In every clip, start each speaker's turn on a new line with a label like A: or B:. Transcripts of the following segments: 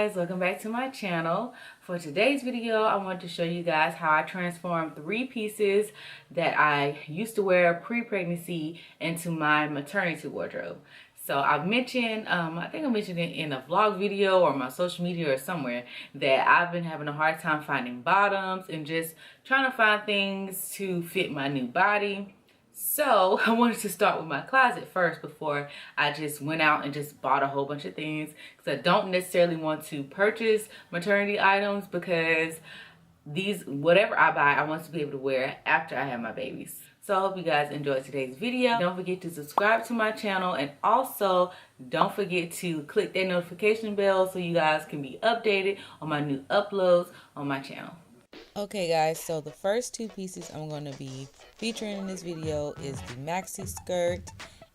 A: guys, welcome back to my channel. For today's video, I want to show you guys how I transformed 3 pieces that I used to wear pre-pregnancy into my maternity wardrobe. So I've mentioned, I think I mentioned it in a vlog video or my social media or somewhere, that I've been having a hard time finding bottoms and just trying to find things to fit my new body. So I wanted to start with my closet first before I just went out and just bought a whole bunch of things, because I don't necessarily want to purchase maternity items, because whatever I buy, I want to be able to wear after I have my babies. So I hope you guys enjoyed today's video. Don't forget to subscribe to my channel, and also don't forget to click that notification bell so you guys can be updated on my new uploads on my channel. Okay guys, so the first 2 pieces I'm going to be featuring in this video is the maxi skirt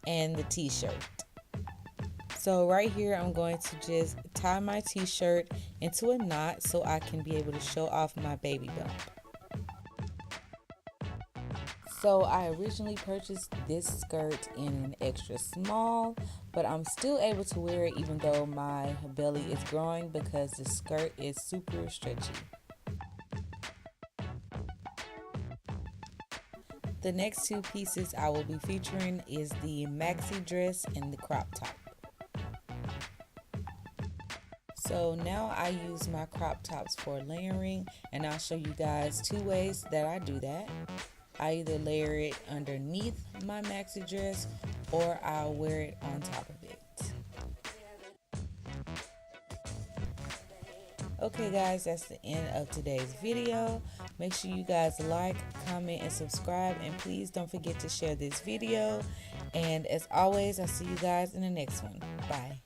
A: and the t-shirt. So right here I'm going to just tie my t-shirt into a knot so I can be able to show off my baby bump. So I originally purchased this skirt in an extra small, but I'm still able to wear it even though my belly is growing because the skirt is super stretchy. The next 2 pieces I will be featuring is the maxi dress and the crop top. So now I use my crop tops for layering, and I'll show you guys 2 ways that I do that. I either layer it underneath my maxi dress or I'll wear it on top of it. Okay guys, that's the end of today's video. Make sure you guys like, comment, and subscribe, and please don't forget to share this video. And as always, I'll see you guys in the next one. Bye.